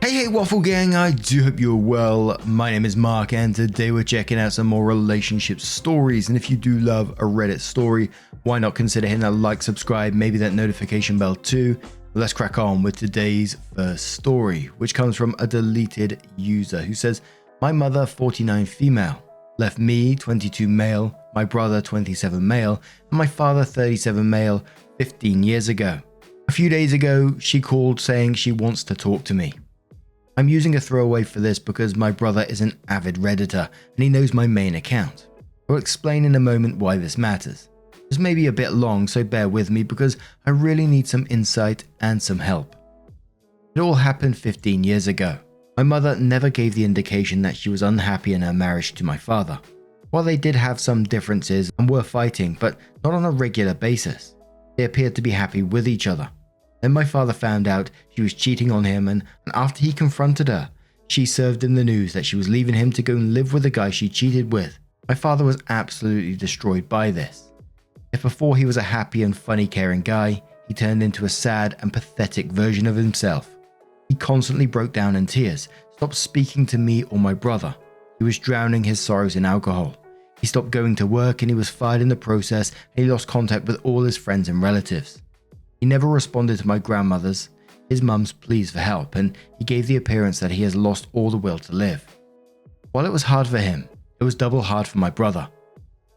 Hey Waffle Gang, I do hope you're well. My name is Mark and today we're checking out some more relationship stories, and if you do love a Reddit story, why not consider hitting that like, subscribe, maybe that notification bell too. Let's crack on with today's first story, which comes from a deleted user who says, my mother 49 female, left me 22 male, my brother 27 male, and my father 37 male 15 years ago. A few days ago, she called saying she wants to talk to me. I'm using a throwaway for this because my brother is an avid Redditor and he knows my main account. I'll explain in a moment why this matters. This may be a bit long, so bear with me because I really need some insight and some help. It all happened 15 years ago. My mother never gave the indication that she was unhappy in her marriage to my father. While they did have some differences and were fighting, but not on a regular basis, they appeared to be happy with each other. Then my father found out she was cheating on him, and after he confronted her, she served him the news that she was leaving him to go and live with the guy she cheated with. My father was absolutely destroyed by this. If before he was a happy and funny caring guy, he turned into a sad and pathetic version of himself. He constantly broke down in tears, stopped speaking to me or my brother. He was drowning his sorrows in alcohol. He stopped going to work and he was fired in the process, and he lost contact with all his friends and relatives. He never responded to my grandmother's, his mum's pleas for help, and he gave the appearance that he has lost all the will to live. While it was hard for him, it was double hard for my brother.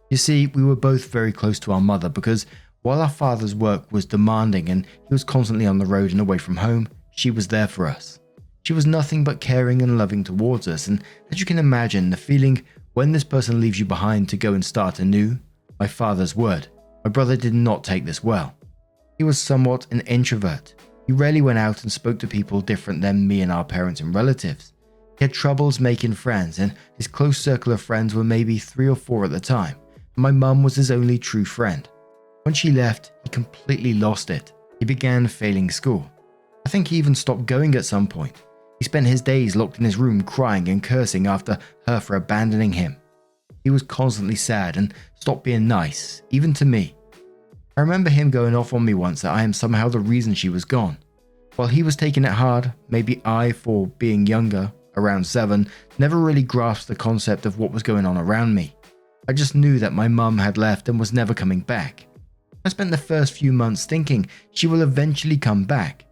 You see, we were both very close to our mother because while our father's work was demanding and he was constantly on the road and away from home, she was there for us. She was nothing but caring and loving towards us, and as you can imagine, the feeling when this person leaves you behind to go and start anew, my father's word, my brother did not take this well. He was somewhat an introvert. He rarely went out and spoke to people different than me and our parents and relatives. He had troubles making friends, and his close circle of friends were maybe 3 or 4 at the time, and my mum was his only true friend. When she left, he completely lost it. He began failing school. I think he even stopped going at some point. He spent his days locked in his room crying and cursing after her for abandoning him. He was constantly sad and stopped being nice, even to me. I remember him going off on me once that I am somehow the reason she was gone. While he was taking it hard, maybe I, for being younger, around 7, never really grasped the concept of what was going on around me. I just knew that my mum had left and was never coming back. I spent the first few months thinking she will eventually come back.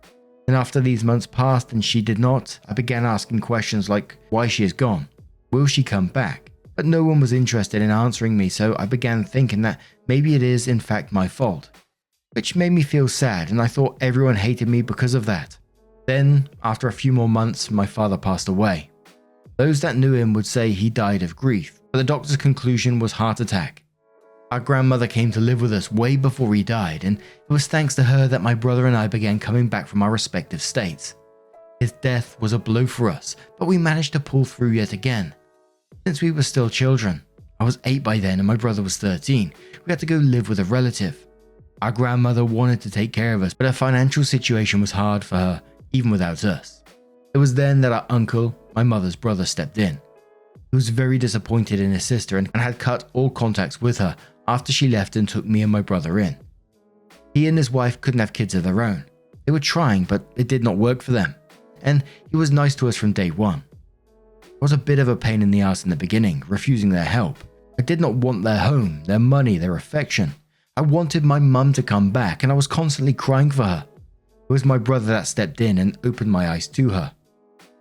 And after these months passed and she did not, I began asking questions like why she is gone. Will she come back? But no one was interested in answering me, so I began thinking that maybe it is in fact my fault. Which made me feel sad, and I thought everyone hated me because of that. Then, after a few more months, my father passed away. Those that knew him would say he died of grief, but the doctor's conclusion was heart attack. Our grandmother came to live with us way before he died, and it was thanks to her that my brother and I began coming back from our respective states. His death was a blow for us, but we managed to pull through yet again. Since we were still children, I was 8 by then and my brother was 13, we had to go live with a relative. Our grandmother wanted to take care of us, but her financial situation was hard for her, even without us. It was then that our uncle, my mother's brother, stepped in. He was very disappointed in his sister and had cut all contacts with her after she left and took me and my brother in. He and his wife couldn't have kids of their own. They were trying, but it did not work for them. And he was nice to us from day one. I was a bit of a pain in the ass in the beginning, refusing their help. I did not want their home, their money, their affection. I wanted my mum to come back and I was constantly crying for her. It was my brother that stepped in and opened my eyes to her.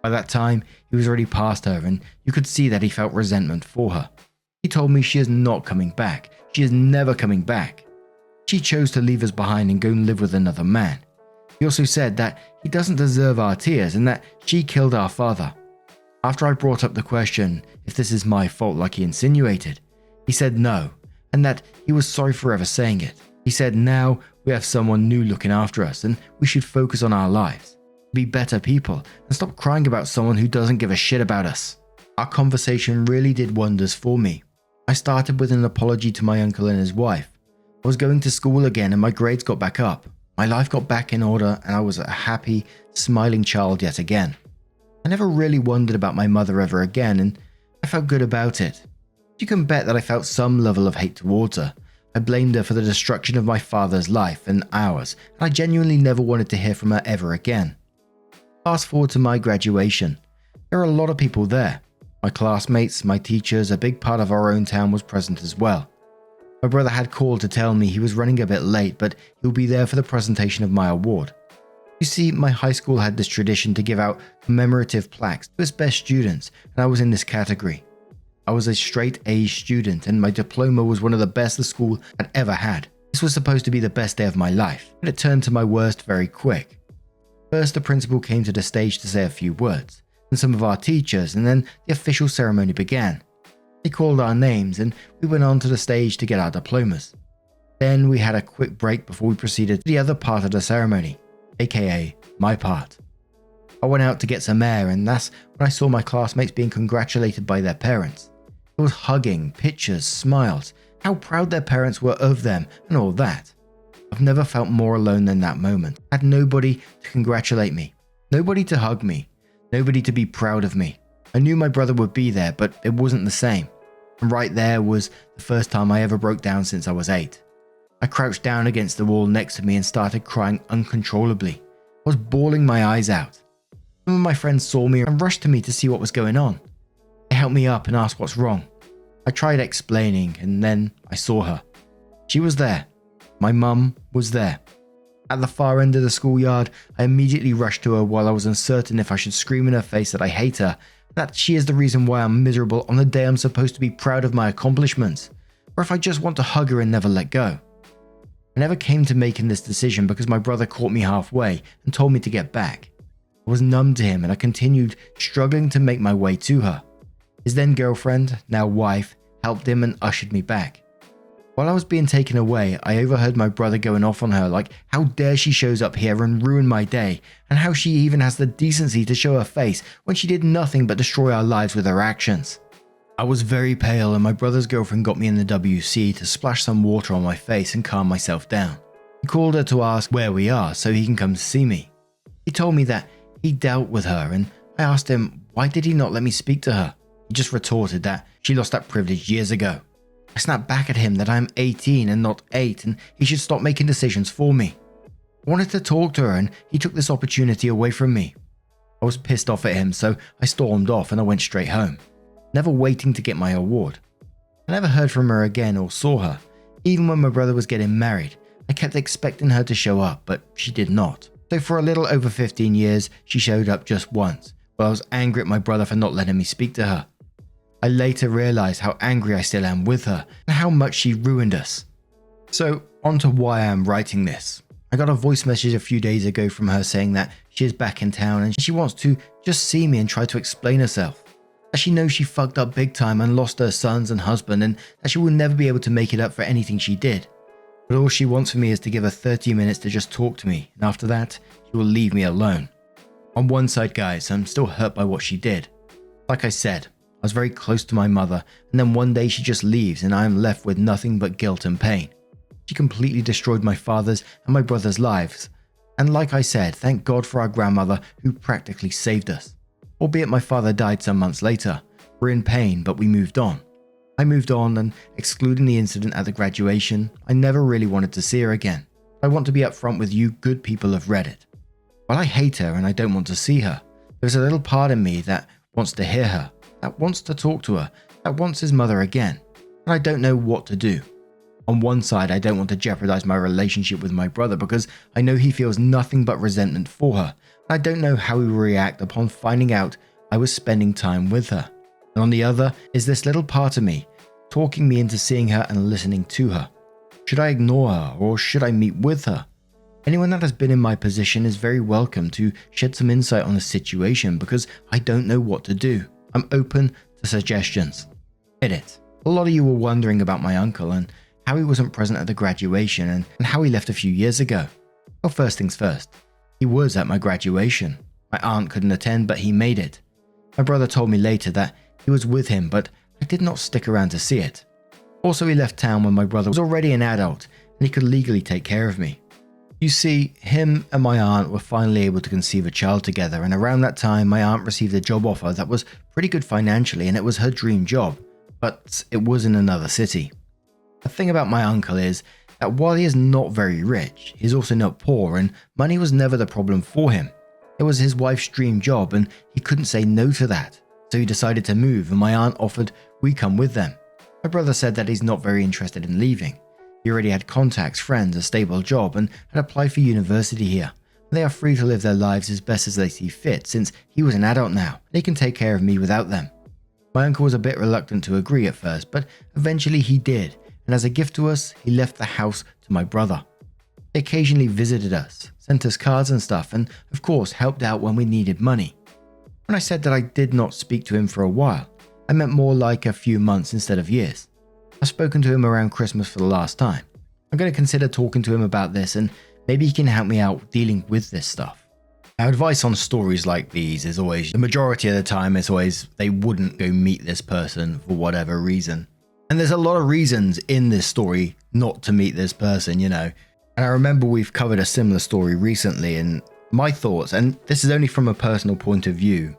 By that time, he was already past her and you could see that he felt resentment for her. He told me she is not coming back. She is never coming back. She chose to leave us behind and go and live with another man. He also said that he doesn't deserve our tears and that she killed our father. After I brought up the question if this is my fault like he insinuated, he said no, and that he was sorry for ever saying it. He said now we have someone new looking after us and we should focus on our lives, be better people, and stop crying about someone who doesn't give a shit about us. Our conversation really did wonders for me. I started with an apology to my uncle and his wife. I was going to school again and my grades got back up. My life got back in order and I was a happy, smiling child yet again. I never really wondered about my mother ever again, and I felt good about it. You can bet that I felt some level of hate towards her. I blamed her for the destruction of my father's life and ours, and I genuinely never wanted to hear from her ever again. Fast forward to my graduation. There are a lot of people there. My classmates, my teachers, a big part of our own town was present as well. My brother had called to tell me he was running a bit late, but he'll be there for the presentation of my award. You see, my high school had this tradition to give out commemorative plaques to its best students, and I was in this category. I was a straight A student, and my diploma was one of the best the school had ever had. This was supposed to be the best day of my life, but it turned to my worst very quick. First, the principal came to the stage to say a few words, and some of our teachers, and then the official ceremony began. They called our names, and we went on to the stage to get our diplomas. Then we had a quick break before we proceeded to the other part of the ceremony, aka my part. I went out to get some air, and that's when I saw my classmates being congratulated by their parents. There was hugging, pictures, smiles, how proud their parents were of them, and all that. I've never felt more alone than that moment. I had nobody to congratulate me, nobody to hug me, nobody to be proud of me. I knew my brother would be there, but it wasn't the same. And right there was the first time I ever broke down since I was 8. I crouched down against the wall next to me and started crying uncontrollably. I was bawling my eyes out. Some of my friends saw me and rushed to me to see what was going on. They helped me up and asked what's wrong. I tried explaining, and then I saw her. She was there. My mum was there. At the far end of the schoolyard, I immediately rushed to her while I was uncertain if I should scream in her face that I hate her, that she is the reason why I'm miserable on the day I'm supposed to be proud of my accomplishments, or if I just want to hug her and never let go. I never came to making this decision because my brother caught me halfway and told me to get back. I was numb to him, and I continued struggling to make my way to her. His then girlfriend, now wife, helped him and ushered me back. While I was being taken away, I overheard my brother going off on her like how dare she shows up here and ruin my day, and how she even has the decency to show her face when she did nothing but destroy our lives with her actions. I was very pale, and my brother's girlfriend got me in the WC to splash some water on my face and calm myself down. He called her to ask where we are so he can come to see me. He told me that he dealt with her, and I asked him why did he not let me speak to her. He just retorted that she lost that privilege years ago. I snapped back at him that I'm 18 and not 8, and he should stop making decisions for me. I wanted to talk to her, and he took this opportunity away from me. I was pissed off at him, so I stormed off and I went straight home, never waiting to get my award. I never heard from her again or saw her. Even when my brother was getting married, I kept expecting her to show up, but she did not. So for a little over 15 years, she showed up just once, but I was angry at my brother for not letting me speak to her. I later realized how angry I still am with her and how much she ruined us. So, on to why I am writing this. I got a voice message a few days ago from her saying that she is back in town and she wants to just see me and try to explain herself. That she knows she fucked up big time and lost her sons and husband, and that she will never be able to make it up for anything she did. But all she wants from me is to give her 30 minutes to just talk to me, and after that, she will leave me alone. On one side, guys, I'm still hurt by what she did. Like I said, I was very close to my mother, and then one day she just leaves and I am left with nothing but guilt and pain. She completely destroyed my father's and my brother's lives. And like I said, thank God for our grandmother who practically saved us. Albeit my father died some months later. We're in pain, but we moved on. I moved on, and excluding the incident at the graduation, I never really wanted to see her again. I want to be upfront with you good people of Reddit. While I hate her and I don't want to see her, there's a little part in me that wants to hear her, that wants to talk to her, that wants his mother again, and I don't know what to do. On one side, I don't want to jeopardize my relationship with my brother because I know he feels nothing but resentment for her, and I don't know how he will react upon finding out I was spending time with her. And on the other is this little part of me, talking me into seeing her and listening to her. Should I ignore her, or should I meet with her? Anyone that has been in my position is very welcome to shed some insight on the situation because I don't know what to do. I'm open to suggestions. Edit. A lot of you were wondering about my uncle and how he wasn't present at the graduation and how he left a few years ago. Well, first things first. He was at my graduation. My aunt couldn't attend, but he made it. My brother told me later that he was with him, but I did not stick around to see it. Also, he left town when my brother was already an adult and he could legally take care of me. You see, him and my aunt were finally able to conceive a child together, and around that time my aunt received a job offer that was pretty good financially, and it was her dream job, but it was in another city. The thing about my uncle is that while he is not very rich, he is also not poor, and money was never the problem for him. It was his wife's dream job and he couldn't say no to that. So he decided to move and my aunt offered we come with them. My brother said that he's not very interested in leaving. He already had contacts, friends, a stable job and had applied for university here. They are free to live their lives as best as they see fit since he was an adult now. They can take care of me without them. My uncle was a bit reluctant to agree at first, but eventually he did, and as a gift to us, he left the house to my brother. He occasionally visited us, sent us cards and stuff, and of course helped out when we needed money. When I said that I did not speak to him for a while, I meant more like a few months instead of years. I've spoken to him around Christmas for the last time. I'm going to consider talking to him about this and maybe he can help me out dealing with this stuff. Now, advice on stories like these is always, the majority of the time, it's always they wouldn't go meet this person for whatever reason. And there's a lot of reasons in this story not to meet this person, you know. And I remember we've covered a similar story recently, and my thoughts, and this is only from a personal point of view,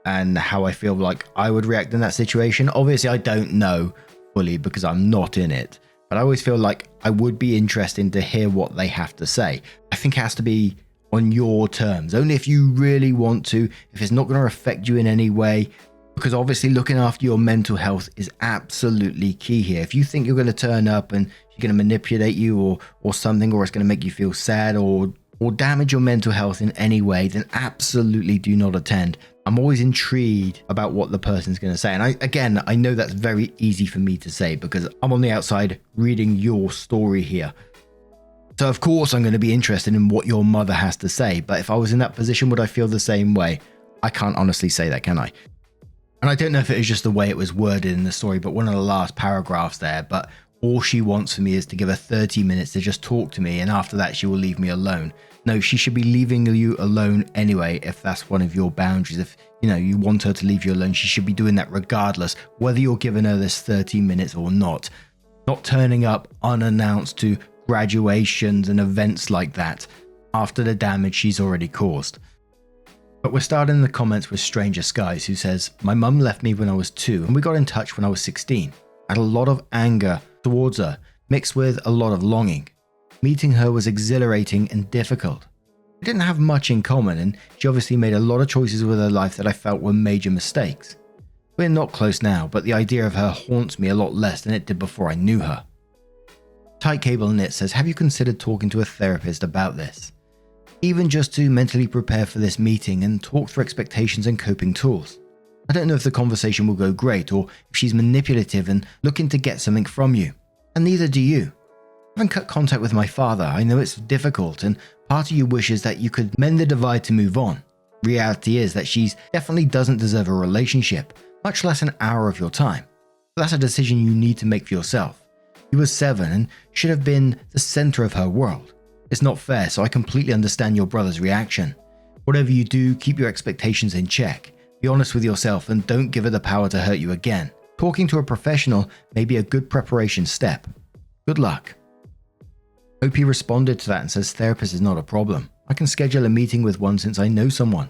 and how I feel like I would react in that situation. Obviously, I don't know fully because I'm not in it, but I always feel like I would be interested to hear what they have to say. I think it has to be on your terms, only if you really want to, if it's not going to affect you in any way, because obviously looking after your mental health is absolutely key here. If you think you're going to turn up and you're going to manipulate you or something, or it's going to make you feel sad or damage your mental health in any way, then absolutely do not attend. I'm always intrigued about what the person's going to say. And I know that's very easy for me to say because I'm on the outside reading your story here. So of course I'm going to be interested in what your mother has to say, but if I was in that position, would I feel the same way? I can't honestly say that, can I? And I don't know if it was just the way it was worded in the story, but one of the last paragraphs there, but all she wants for me is to give her 30 minutes to just talk to me, and after that she will leave me alone. No, she should be leaving you alone anyway if that's one of your boundaries. If you want her to leave you alone, she should be doing that regardless, whether you're giving her this 30 minutes or not. Not turning up unannounced to graduations and events like that after the damage she's already caused. But we're starting the comments with Stranger Skies, who says, my mum left me when I was 2 and we got in touch when I was 16. I had a lot of anger towards her, mixed with a lot of longing. Meeting her was exhilarating and difficult. We didn't have much in common and she obviously made a lot of choices with her life that I felt were major mistakes. We're not close now, but the idea of her haunts me a lot less than it did before I knew her. Tight Cable Knit says, have you considered talking to a therapist about this? Even just to mentally prepare for this meeting and talk through expectations and coping tools. I don't know if the conversation will go great or if she's manipulative and looking to get something from you. And neither do you. I haven't cut contact with my father. I know it's difficult and part of you wishes that you could mend the divide to move on. Reality is that she definitely doesn't deserve a relationship, much less an hour of your time. But that's a decision you need to make for yourself. You were 7 and should have been the center of her world. It's not fair, so I completely understand your brother's reaction. Whatever you do, keep your expectations in check. Be honest with yourself and don't give her the power to hurt you again. Talking to a professional may be a good preparation step. Good luck. OP responded to that and says therapist is not a problem. I can schedule a meeting with one since I know someone.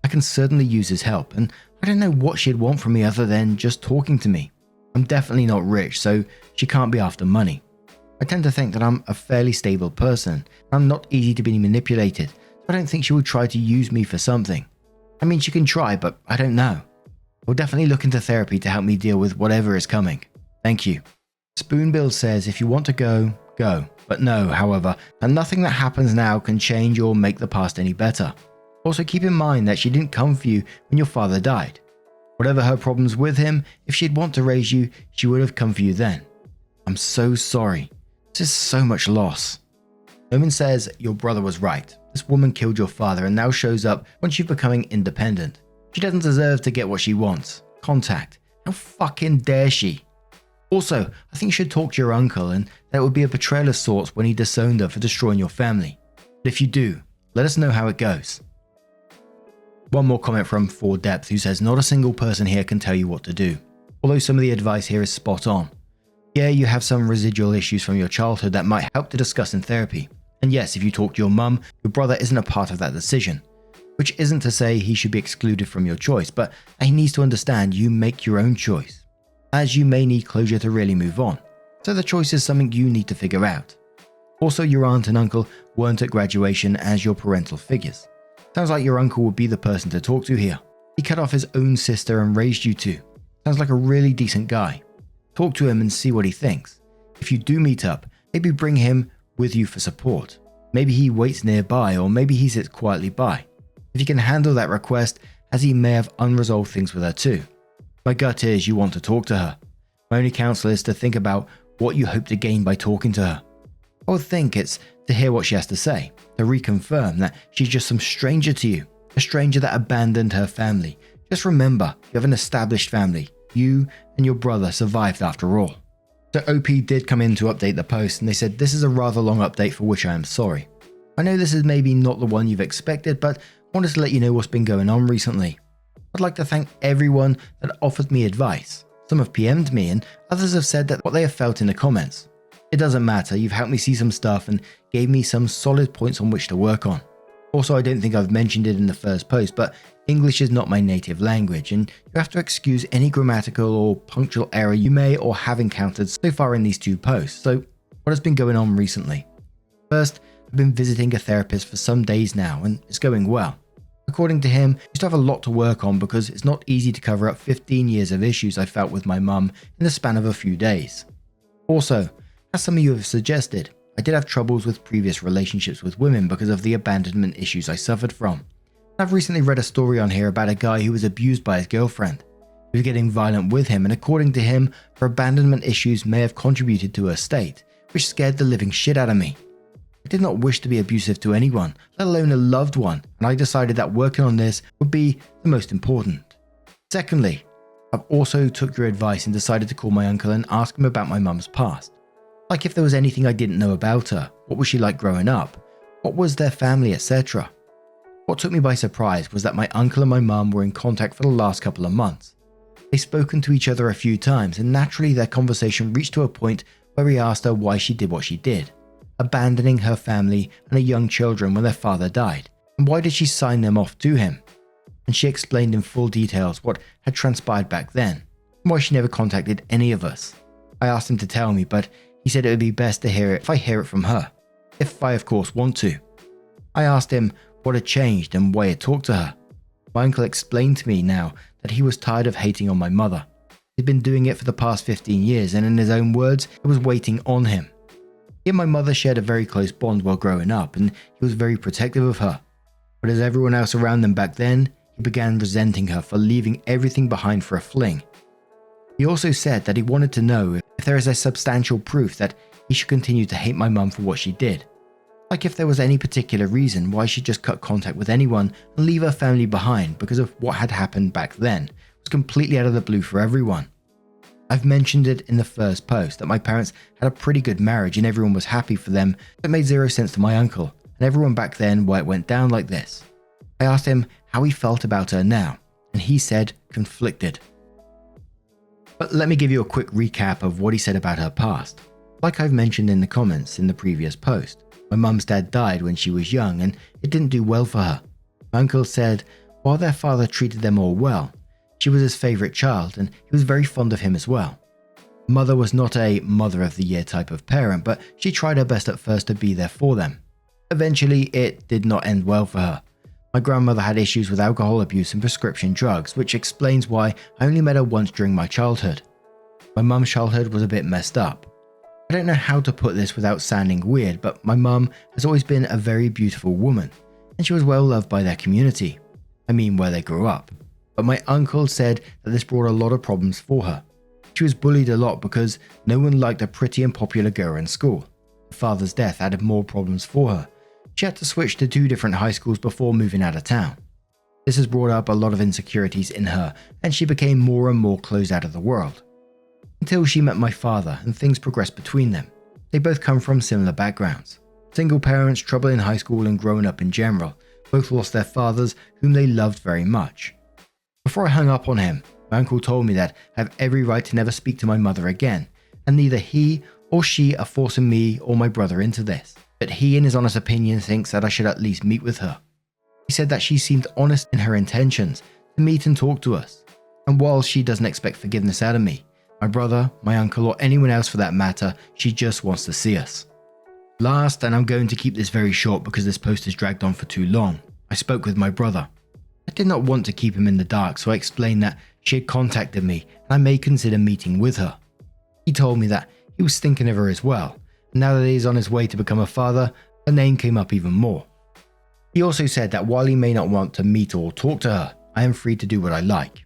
I can certainly use his help and I don't know what she'd want from me other than just talking to me. I'm definitely not rich, so she can't be after money. I tend to think that I'm a fairly stable person. I'm not easy to be manipulated, so I don't think she would try to use me for something. I mean, she can try, but I don't know. I'll definitely look into therapy to help me deal with whatever is coming. Thank you. Spoonbill says, if you want to go, go. But know, however, that nothing that happens now can change or make the past any better. Also keep in mind that she didn't come for you when your father died. Whatever her problems with him, if she'd want to raise you, she would have come for you then. I'm so sorry. This is so much loss. Omen says, your brother was right. This woman killed your father and now shows up when she's becoming independent. She doesn't deserve to get what she wants. Contact. How fucking dare she? Also, I think you should talk to your uncle and that would be a betrayal of sorts when he disowned her for destroying your family. But if you do, let us know how it goes. One more comment from 4Depth who says, not a single person here can tell you what to do. Although some of the advice here is spot on. Yeah, you have some residual issues from your childhood that might help to discuss in therapy. And yes, if you talk to your mum, your brother isn't a part of that decision. Which isn't to say he should be excluded from your choice, but he needs to understand you make your own choice. As you may need closure to really move on. So the choice is something you need to figure out. Also, your aunt and uncle weren't at graduation as your parental figures. Sounds like your uncle would be the person to talk to here. He cut off his own sister and raised you two. Sounds like a really decent guy. Talk to him and see what he thinks. If you do meet up, maybe bring him with you for support. Maybe he waits nearby, or maybe he sits quietly by. If you can handle that request, as he may have unresolved things with her too. My gut is you want to talk to her. My only counsel is to think about what you hope to gain by talking to her. I would think it's to hear what she has to say, to reconfirm that she's just some stranger to you, a stranger that abandoned her family. Just remember, you have an established family. You and your brother survived after all. So OP did come in to update the post, and they said this is a rather long update for which I am sorry. I know this is maybe not the one you've expected, but I wanted to let you know what's been going on recently. I'd like to thank everyone that offered me advice. Some have PM'd me and others have said that what they have felt in the comments. It doesn't matter, you've helped me see some stuff and gave me some solid points on which to work on. Also, I don't think I've mentioned it in the first post, but English is not my native language, and you have to excuse any grammatical or punctual error you may or have encountered so far in these two posts. So, what has been going on recently? First, I've been visiting a therapist for some days now, and it's going well. According to him, I still have a lot to work on because it's not easy to cover up 15 years of issues I felt with my mum in the span of a few days. Also, as some of you have suggested, I did have troubles with previous relationships with women because of the abandonment issues I suffered from. I've recently read a story on here about a guy who was abused by his girlfriend. He was getting violent with him, and according to him, her abandonment issues may have contributed to her state, which scared the living shit out of me. I did not wish to be abusive to anyone, let alone a loved one, and I decided that working on this would be the most important. Secondly, I've also took your advice and decided to call my uncle and ask him about my mum's past. Like if there was anything I didn't know about her, what was she like growing up, what was their family, etc. What took me by surprise was that my uncle and my mum were in contact for the last couple of months. They'd spoken to each other a few times, and naturally their conversation reached to a point where he asked her why she did what she did, abandoning her family and her young children when their father died, and why did she sign them off to him. And she explained in full details what had transpired back then, and why she never contacted any of us. I asked him to tell me, but he said it would be best to hear it if I hear it from her, if I of course want to. I asked him what had changed and why he had talked to her. My uncle explained to me now that he was tired of hating on my mother. He'd been doing it for the past 15 years, and in his own words, it was waiting on him. He and my mother shared a very close bond while growing up, and he was very protective of her. But as everyone else around them back then, he began resenting her for leaving everything behind for a fling. He also said that he wanted to know if there is a substantial proof that he should continue to hate my mum for what she did. Like if there was any particular reason why she just cut contact with anyone and leave her family behind because of what had happened back then. It was completely out of the blue for everyone. I've mentioned it in the first post that my parents had a pretty good marriage and everyone was happy for them, but it made zero sense to my uncle and everyone back then why it went down like this. I asked him how he felt about her now, and he said conflicted. But let me give you a quick recap of what he said about her past. Like I've mentioned in the comments in the previous post, my mum's dad died when she was young and it didn't do well for her. My uncle said while their father treated them all well, she was his favourite child and he was very fond of him as well. Mother was not a mother of the year type of parent, but she tried her best at first to be there for them. Eventually it did not end well for her. My grandmother had issues with alcohol abuse and prescription drugs, which explains why I only met her once during my childhood. My mum's childhood was a bit messed up. I don't know how to put this without sounding weird, but my mum has always been a very beautiful woman, and she was well loved by their community. I mean where they grew up. But my uncle said that this brought a lot of problems for her. She was bullied a lot because no one liked a pretty and popular girl in school. Her father's death added more problems for her. She had to switch to 2 different high schools before moving out of town. This has brought up a lot of insecurities in her, and she became more and more closed out of the world. Until she met my father and things progressed between them. They both come from similar backgrounds. Single parents, trouble in high school and growing up in general. Both lost their fathers, whom they loved very much. Before I hung up on him, my uncle told me that I have every right to never speak to my mother again, and neither he or she are forcing me or my brother into this. But he in his honest opinion thinks that I should at least meet with her. He said that she seemed honest in her intentions to meet and talk to us, and while she doesn't expect forgiveness out of me, my brother, my uncle, or anyone else for that matter, she just wants to see us. Last, and I'm going to keep this very short because this post has dragged on for too long, I I spoke with my brother. I did not want to keep him in the dark, so I explained that she had contacted me and I may consider meeting with her. He told me that he was thinking of her as well, and now that he is on his way to become a father, her name came up even more. He also said that while he may not want to meet or talk to her, I am free to do what I like.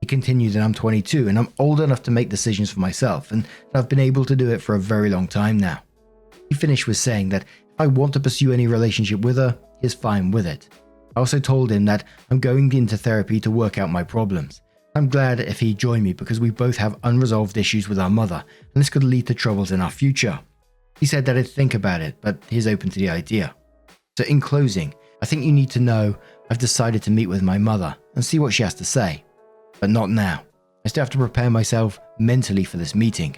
He continued that I'm 22 and I'm old enough to make decisions for myself, and that I've been able to do it for a very long time now. He finished with saying that if I want to pursue any relationship with her, he is fine with it. I also told him that I'm going into therapy to work out my problems. I'm glad if he joined me because we both have unresolved issues with our mother, and this could lead to troubles in our future. He said that I'd think about it, but he's open to the idea. So in closing, I think you need to know I've decided to meet with my mother and see what she has to say. But not now. I still have to prepare myself mentally for this meeting.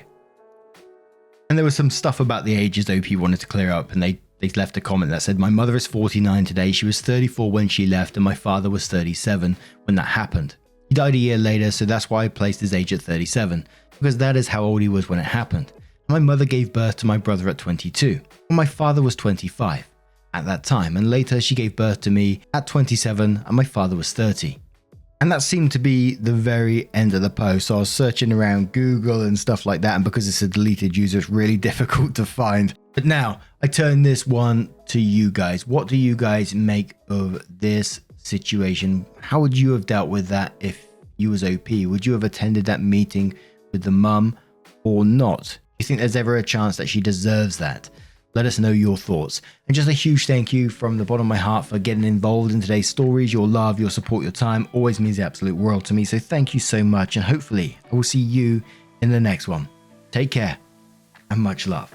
And there was some stuff about the ages OP wanted to clear up, and they left a comment that said, my mother is 49 today, she was 34 when she left, and my father was 37 when that happened. He died a year later, so that's why I placed his age at 37, because that is how old he was when it happened. My mother gave birth to my brother at 22, and my father was 25 at that time, and later she gave birth to me at 27 and my father was 30. And that seemed to be the very end of the post. So I was searching around Google and stuff like that, and because it's a deleted user, it's really difficult to find. But now I turn this one to you guys. What do you guys make of this situation? How would you have dealt with that if you was OP? Would you have attended that meeting with the mum or not? Do you think there's ever a chance that she deserves that? Let us know your thoughts. And just a huge thank you from the bottom of my heart for getting involved in today's stories. Your love, your support, your time always means the absolute world to me. So thank you so much. And hopefully I will see you in the next one. Take care and much love.